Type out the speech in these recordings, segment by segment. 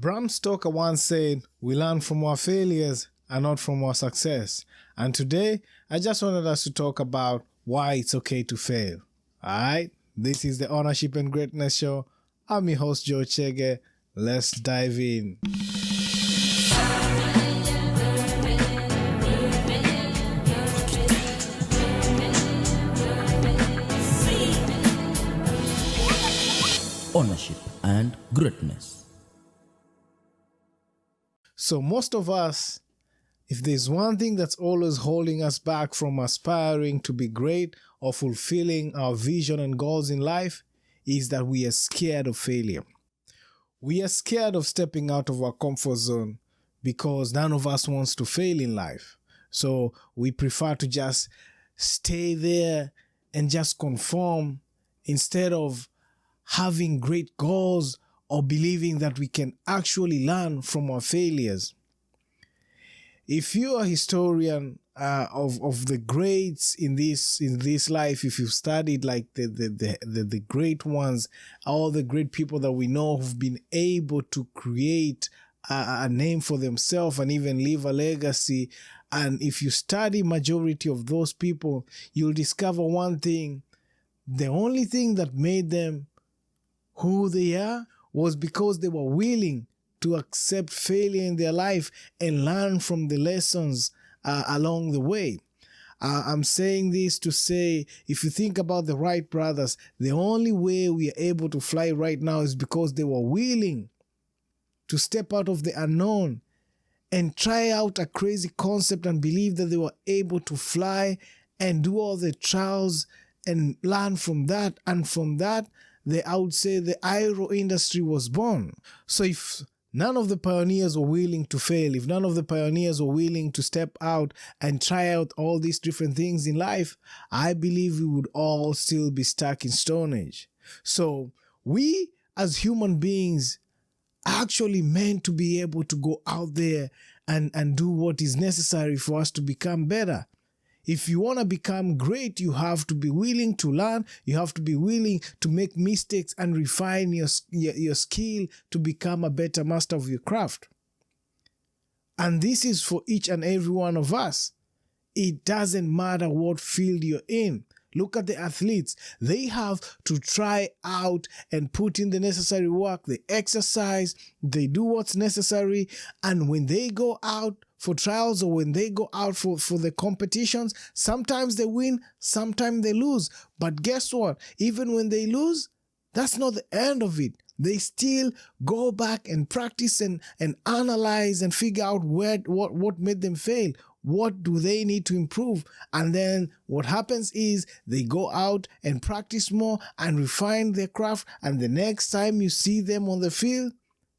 Bram Stoker once said, "We learn from our failures and not from our success." And today, I just wanted us to talk about why it's okay to fail. Alright, this is the Ownership and Greatness Show. I'm your host, Joe Chege. Let's dive in. Ownership and Greatness. So most of us, if there's one thing that's always holding us back from aspiring to be great or fulfilling our vision and goals in life, is that we are scared of failure. We are scared of stepping out of our comfort zone because none of us wants to fail in life. So we prefer to just stay there and just conform instead of having great goals or believing that we can actually learn from our failures. If you're a historian of the greats in this life, if you've studied like the great ones, all the great people that we know who've been able to create a name for themselves and even leave a legacy, and if you study majority of those people, you'll discover one thing: the only thing that made them who they are was because they were willing to accept failure in their life and learn from the lessons along the way. I'm saying this to say, if you think about the Wright brothers, the only way we are able to fly right now is because they were willing to step out of the unknown and try out a crazy concept and believe that they were able to fly and do all the trials and learn from that. And from that, I would say the aero industry was born. So if none of the pioneers were willing to fail, if none of the pioneers were willing to step out and try out all these different things in life, I believe we would all still be stuck in Stone Age. So we as human beings are actually meant to be able to go out there and do what is necessary for us to become better. If you want to become great, you have to be willing to learn. You have to be willing to make mistakes and refine your skill to become a better master of your craft. And this is for each and every one of us. It doesn't matter what field you're in. Look at the athletes. They have to try out and put in the necessary work. They exercise, they do what's necessary. And when they go out for trials or when they go out for the competitions, sometimes they win, sometimes they lose. But guess what? Even when they lose, that's not the end of it. They still go back and practice and analyze and figure out what made them fail. What do they need to improve? And then what happens is they go out and practice more and refine their craft. And the next time you see them on the field,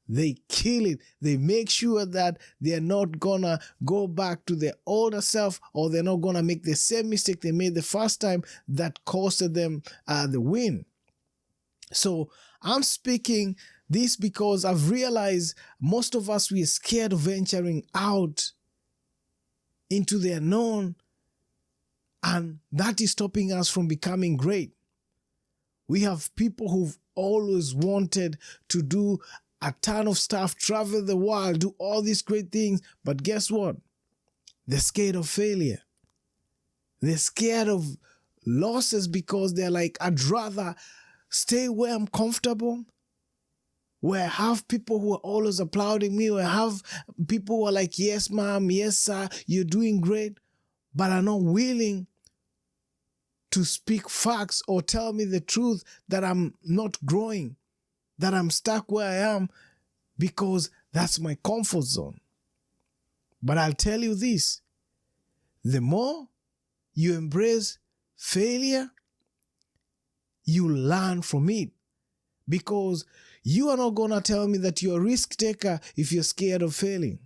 they kill it. They make sure that they're not gonna go back to their older self, or they're not gonna make the same mistake they made the first time that costed them the win. So I'm speaking this because I've realized most of us, we are scared of venturing out into the unknown, and that is stopping us from becoming great. We have people who've always wanted to do a ton of stuff, travel the world, do all these great things, but guess what? They're scared of failure. They're scared of losses because they're like, I'd rather stay where I'm comfortable, where I have people who are always applauding me, where I have people who are like, yes, ma'am, yes, sir, you're doing great, but are not willing to speak facts or tell me the truth that I'm not growing, that I'm stuck where I am, because that's my comfort zone. But I'll tell you this, the more you embrace failure, you learn from it. Because you are not going to tell me that you're a risk taker if you're scared of failing.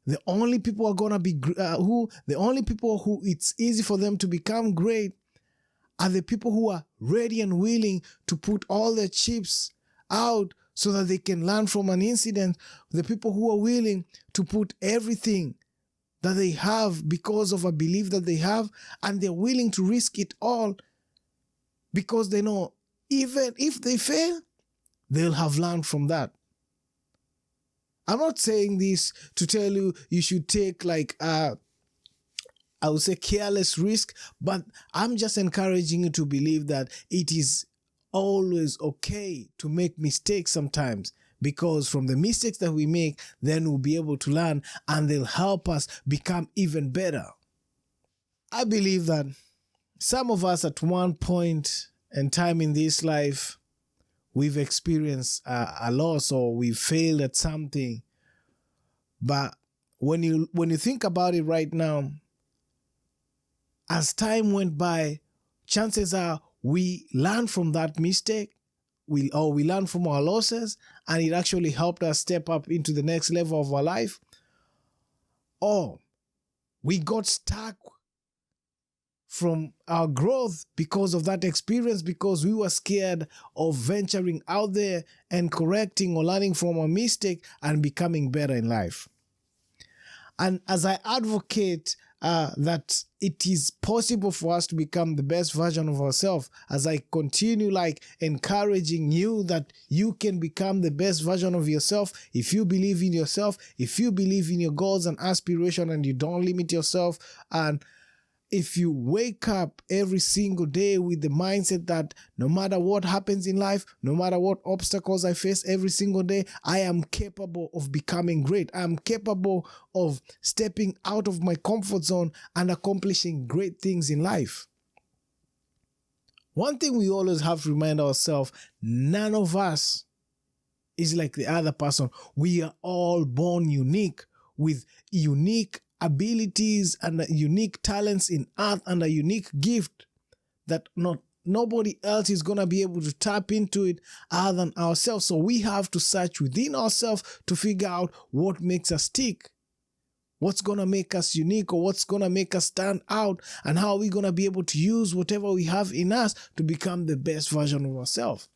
The only people are going to be the only people who it's easy for them to become great are the people who are ready and willing to put all their chips out so that they can learn from an incident. The people who are willing to put everything that they have because of a belief that they have, and they're willing to risk it all because they know even if they fail, they'll have learned from that. I'm not saying this to tell you you should take like I would say careless risk, but I'm just encouraging you to believe that it is always okay to make mistakes sometimes, because from the mistakes that we make, then we'll be able to learn and they'll help us become even better. I believe that some of us at one point in time in this life, we've experienced a loss or we've failed at something. But when you think about it right now, as time went by, chances are we learned from that mistake, we learned from our losses, and it actually helped us step up into the next level of our life. Or we got stuck from our growth because of that experience, because we were scared of venturing out there and correcting or learning from a mistake and becoming better in life. And as I advocate that it is possible for us to become the best version of ourselves, as I continue like encouraging you that you can become the best version of yourself if you believe in yourself, if you believe in your goals and aspirations and you don't limit yourself, and if you wake up every single day with the mindset that no matter what happens in life, no matter what obstacles I face every single day, I am capable of becoming great. I am capable of stepping out of my comfort zone and accomplishing great things in life. One thing we always have to remind ourselves, none of us is like the other person. We are all born unique with unique abilities and unique talents in earth and a unique gift that nobody else is going to be able to tap into it other than ourselves. So we have to search within ourselves to figure out what makes us tick, what's going to make us unique, or what's going to make us stand out, and how are we going to be able to use whatever we have in us to become the best version of ourselves.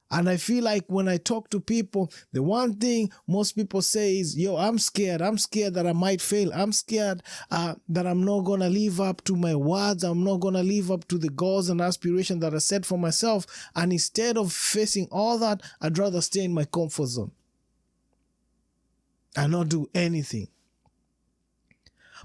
And I feel like when I talk to people, the one thing most people say is, yo, I'm scared. I'm scared that I might fail. I'm scared that I'm not going to live up to my words. I'm not going to live up to the goals and aspirations that I set for myself. And instead of facing all that, I'd rather stay in my comfort zone and not do anything.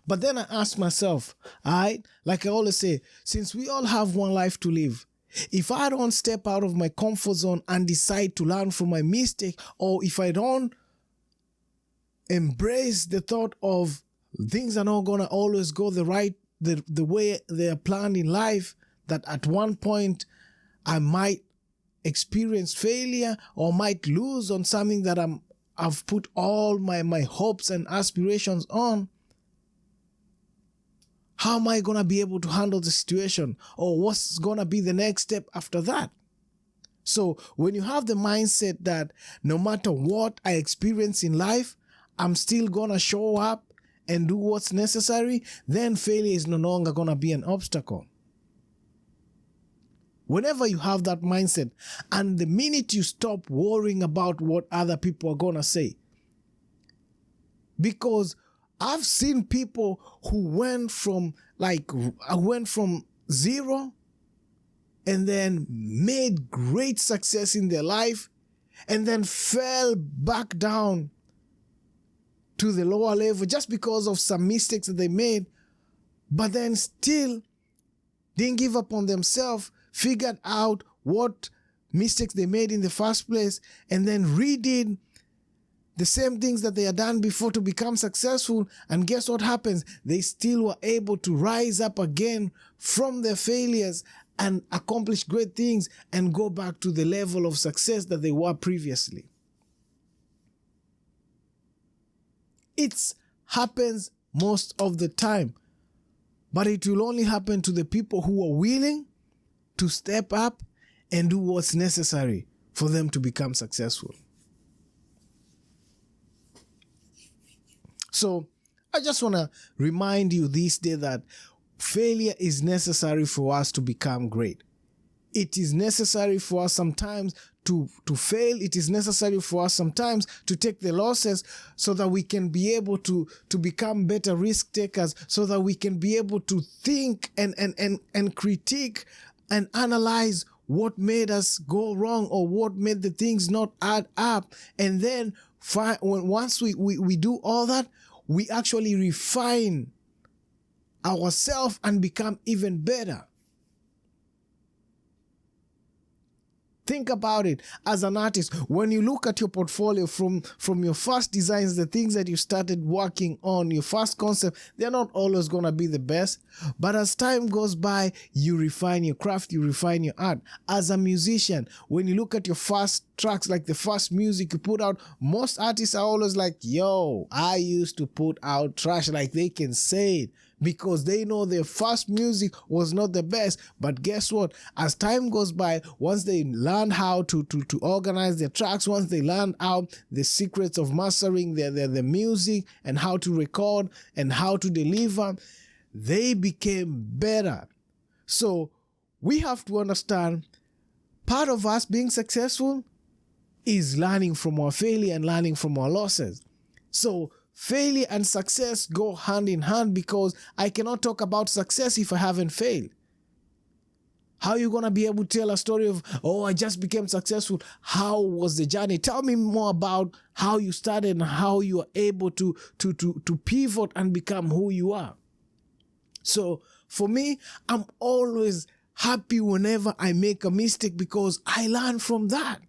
But then I ask myself, all right, like I always say, since we all have one life to live, if I don't step out of my comfort zone and decide to learn from my mistake, or if I don't embrace the thought of things are not going to always go the way they are planned in life, that at one point I might experience failure or might lose on something that I've put all my hopes and aspirations on, how am I going to be able to handle the situation? Or what's going to be the next step after that? So when you have the mindset that no matter what I experience in life, I'm still going to show up and do what's necessary, then failure is no longer going to be an obstacle. Whenever you have that mindset, and the minute you stop worrying about what other people are going to say, because I've seen people who went from zero and then made great success in their life and then fell back down to the lower level just because of some mistakes that they made, but then still didn't give up on themselves, figured out what mistakes they made in the first place, and then redid the same things that they had done before to become successful. And guess what happens? They still were able to rise up again from their failures and accomplish great things and go back to the level of success that they were previously. It happens most of the time, but it will only happen to the people who are willing to step up and do what's necessary for them to become successful. So I just want to remind you this day that failure is necessary for us to become great. It is necessary for us sometimes to fail. It is necessary for us sometimes to take the losses so that we can be able to become better risk takers, so that we can be able to think and critique and analyze what made us go wrong or what made the things not add up. And then once we do all that, we actually refine ourselves and become even better. Think about it as an artist. When you look at your portfolio from your first designs, the things that you started working on, your first concept, they're not always going to be the best. But as time goes by, you refine your craft, you refine your art. As a musician, when you look at your first tracks, like the first music you put out, most artists are always like, yo, I used to put out trash. Like they can say it, because they know their first music was not the best. But guess what? As time goes by, once they learn how to organize their tracks, once they learn out the secrets of mastering the music and how to record and how to deliver, they became better. So we have to understand, part of us being successful is learning from our failure and learning from our losses. So failure and success go hand in hand, because I cannot talk about success if I haven't failed. How are you going to be able to tell a story of, oh, I just became successful? How was the journey? Tell me more about how you started and how you are able to pivot and become who you are. So for me, I'm always happy whenever I make a mistake, because I learn from that.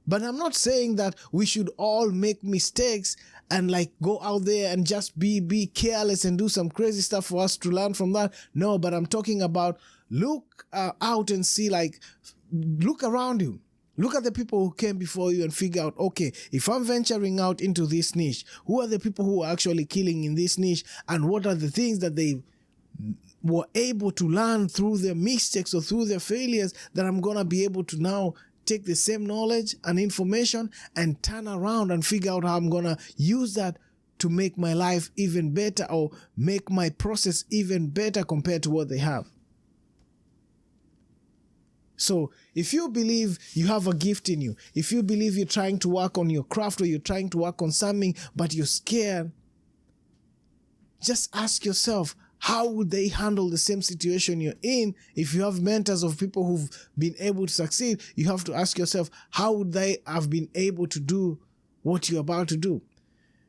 But I'm not saying that we should all make mistakes and like go out there and just be careless and do some crazy stuff for us to learn from that. No, but I'm talking about look out and see, like, look around you. Look at the people who came before you and figure out, okay, if I'm venturing out into this niche, who are the people who are actually killing in this niche, and what are the things that they were able to learn through their mistakes or through their failures that I'm going to be able to now take the same knowledge and information and turn around and figure out how I'm going to use that to make my life even better, or make my process even better compared to what they have. So if you believe you have a gift in you, if you believe you're trying to work on your craft or you're trying to work on something, but you're scared, just ask yourself, how would they handle the same situation you're in? If you have mentors of people who've been able to succeed, you have to ask yourself, how would they have been able to do what you're about to do?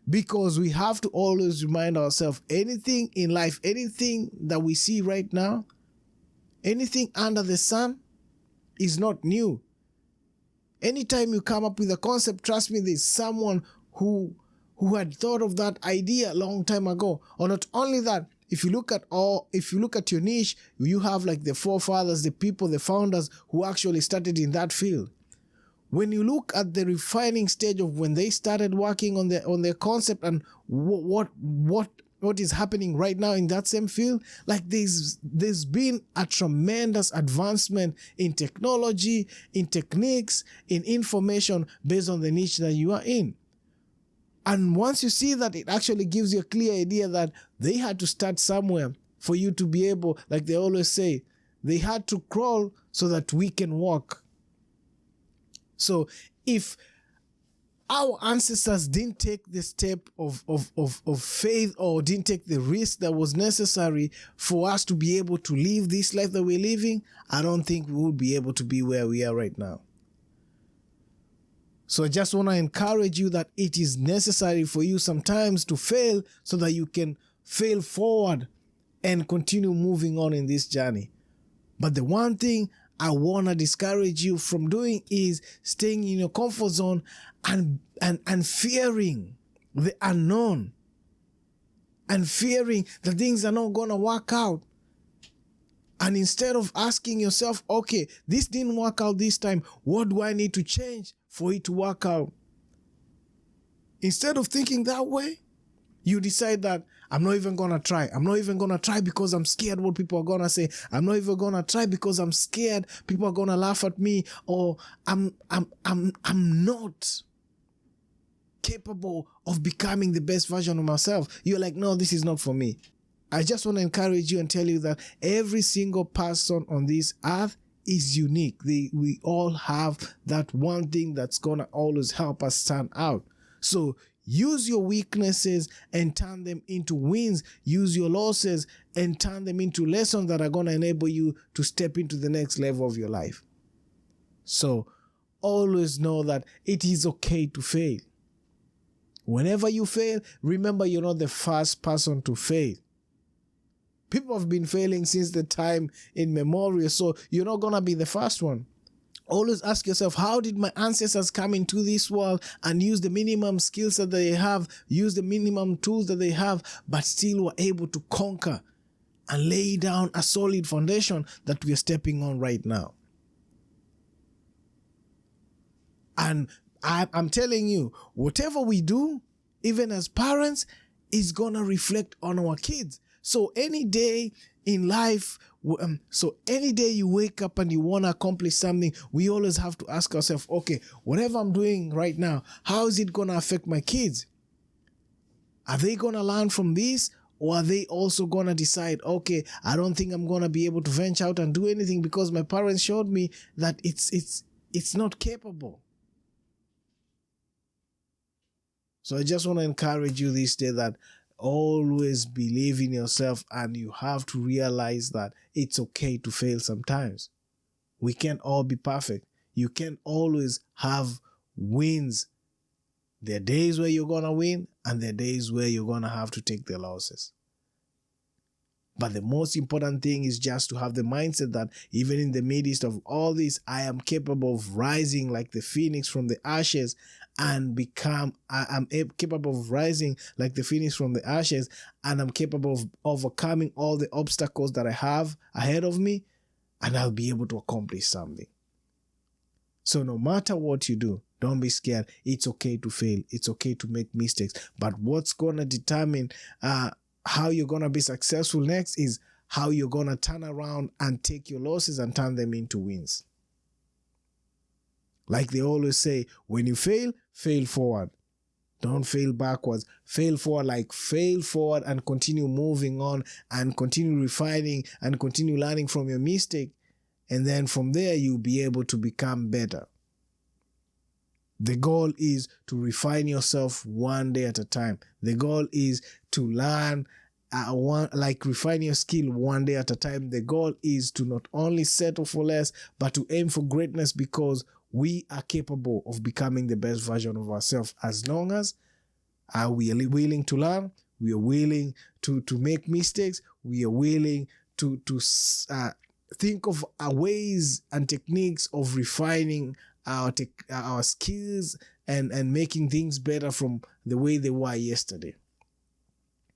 Because we have to always remind ourselves, anything in life, anything that we see right now, anything under the sun is not new. Anytime you come up with a concept, trust me, there's someone who had thought of that idea a long time ago. Or not only that, if you look at your niche, you have like the forefathers, the people, the founders who actually started in that field. When you look at the refining stage of when they started working on their concept and what is happening right now in that same field, like there's been a tremendous advancement in technology, in techniques, in information based on the niche that you are in. And once you see that, it actually gives you a clear idea that they had to start somewhere for you to be able, like they always say, they had to crawl so that we can walk. So if our ancestors didn't take the step of faith, or didn't take the risk that was necessary for us to be able to live this life that we're living, I don't think we would be able to be where we are right now. So I just want to encourage you that it is necessary for you sometimes to fail so that you can fail forward and continue moving on in this journey. But the one thing I want to discourage you from doing is staying in your comfort zone and fearing the unknown, and fearing that things are not going to work out. And instead of asking yourself, okay, this didn't work out this time, what do I need to change for it to work out? Instead of thinking that way, you decide that I'm not even going to try. I'm not even going to try because I'm scared what people are going to say. I'm not even going to try because I'm scared people are going to laugh at me, or I'm not capable of becoming the best version of myself. You're like, no, this is not for me. I just want to encourage you and tell you that every single person on this earth is unique. We all have that one thing that's going to always help us stand out. So Use your weaknesses and turn them into wins. Use your losses and turn them into lessons that are going to enable you to step into the next level of your life. So always know that it is okay to fail. Whenever you fail, remember you're not the first person to fail. People have been failing since the time immemorial, so you're not going to be the first one. Always ask yourself, how did my ancestors come into this world and use the minimum skills that they have, use the minimum tools that they have, but still were able to conquer and lay down a solid foundation that we are stepping on right now? And I'm telling you, whatever we do, even as parents, is going to reflect on our kids. So any day in life, any day you wake up and you want to accomplish something, we always have to ask ourselves, okay, whatever I'm doing right now, how is it going to affect my kids? Are they going to learn from this? Or are they also going to decide, okay, I don't think I'm going to be able to venture out and do anything because my parents showed me that it's not capable. So I just want to encourage you this day that always believe in yourself, and you have to realize that it's okay to fail sometimes. We can't all be perfect. You can't always have wins. There are days where you're going to win, and there are days where you're going to have to take the losses. But the most important thing is just to have the mindset that even in the midst of all this, I am capable of rising like the phoenix from the ashes and I'm capable of rising like the phoenix from the ashes, and I'm capable of overcoming all the obstacles that I have ahead of me, and I'll be able to accomplish something. So no matter what you do, don't be scared. It's okay to fail. It's okay to make mistakes. But what's going to determine how you're going to be successful next is how you're going to turn around and take your losses and turn them into wins. Like they always say, when you fail, fail forward. Don't fail backwards. Fail forward, like fail forward and continue moving on and continue refining and continue learning from your mistake. And then from there, you'll be able to become better. The goal is to refine yourself one day at a time. The goal is to learn, refine your skill one day at a time. The goal is to not only settle for less, but to aim for greatness, because we are capable of becoming the best version of ourselves as long as we are willing to learn, we are willing to make mistakes, we are willing to think of ways and techniques of refining our skills and making things better from the way they were yesterday.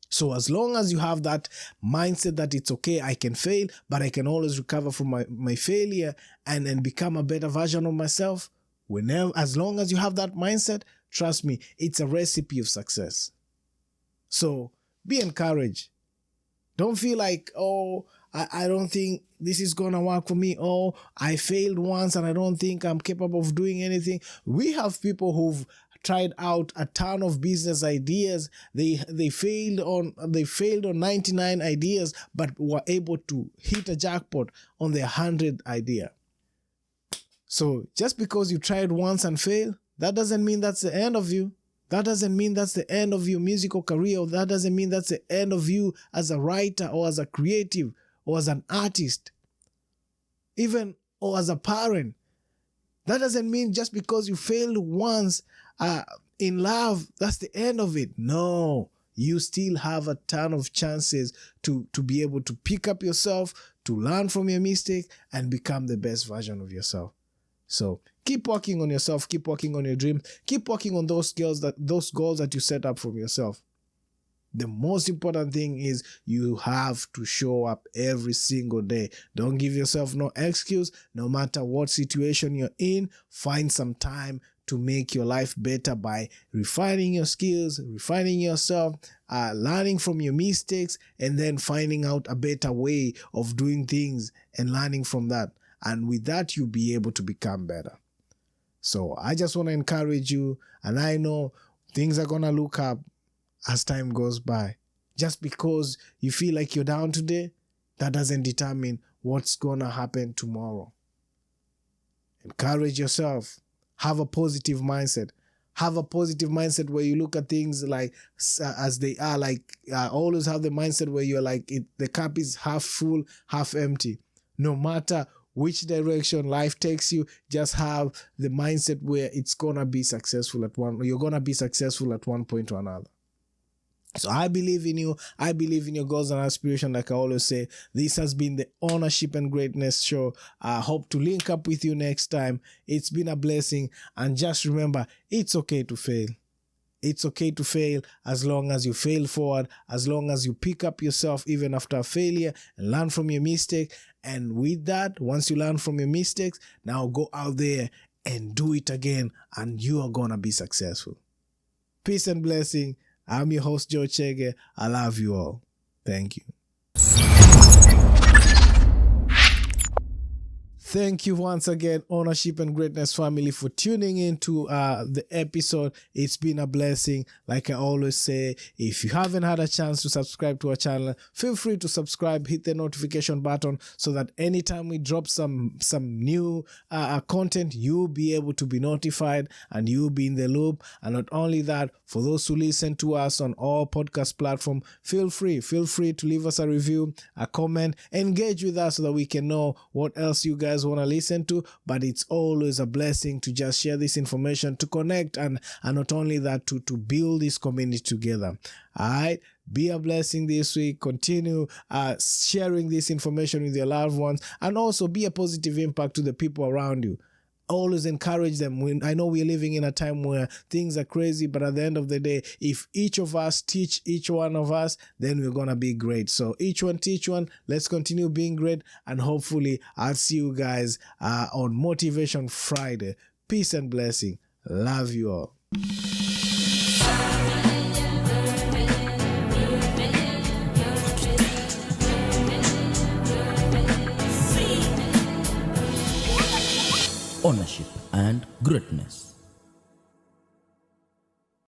So as long as you have that mindset that it's okay, I can fail, but I can always recover from my failure and become a better version of myself, as long as you have that mindset, trust me, it's a recipe of success. So be encouraged. Don't feel like, oh, I don't think this is going to work for me. Oh, I failed once and I don't think I'm capable of doing anything. We have people who've tried out a ton of business ideas. They failed on 99 ideas, but were able to hit a jackpot on their 100th idea. So just because you tried once and failed, that doesn't mean that's the end of you. That doesn't mean that's the end of your musical career. Or that doesn't mean that's the end of you as a writer or as a creative or as an artist, even or as a parent. That doesn't mean just because you failed once in love, that's the end of it. No, you still have a ton of chances to be able to pick up yourself, to learn from your mistake, and become the best version of yourself. So keep working on yourself, keep working on your dream, keep working on those goals that you set up for yourself. The most important thing is you have to show up every single day. Don't give yourself no excuse. No matter what situation you're in, find some time to make your life better by refining your skills, refining yourself, learning from your mistakes, and then finding out a better way of doing things and learning from that. And with that, you'll be able to become better. So I just want to encourage you, and I know things are going to look up as time goes by. Just because you feel like you're down today, that doesn't determine what's going to happen tomorrow. Encourage yourself. Have a positive mindset. Have a positive mindset where you look at things like as they are. Always have the mindset where you're the cup is half full, half empty. No matter which direction life takes you, just have the mindset where it's gonna be successful you're gonna be successful at one point or another. So I believe in you. I believe in your goals and aspirations. Like I always say, this has been the Ownership and Greatness Show. I hope to link up with you next time. It's been a blessing. And just remember, it's okay to fail. It's okay to fail as long as you fail forward, as long as you pick up yourself even after a failure and learn from your mistake. And with that, once you learn from your mistakes, now go out there and do it again, and you are going to be successful. Peace and blessing. I'm your host, Joe Chege. I love you all. Thank you. Thank you once again, Ownership and Greatness family, for tuning into the episode. It's been a blessing. Like I always say, if you haven't had a chance to subscribe to our channel, feel free to subscribe, hit the notification button so that anytime we drop some new content, you'll be able to be notified and you'll be in the loop. And not only that, for those who listen to us on all podcast platforms, feel free to leave us a review, a comment, engage with us so that we can know what else you guys want to listen to. But it's always a blessing to just share this information, to connect, and not only that, to build this community together. All right, be a blessing this week. Continue sharing this information with your loved ones, and also be a positive impact to the people around you. Always encourage them. I know we're living in a time where things are crazy, but at the end of the day, if each of us teach each one of us, then we're going to be great. So each one teach one. Let's continue being great, and hopefully I'll see you guys on Motivation Friday. Peace and blessing. Love you all. Ownership and Greatness.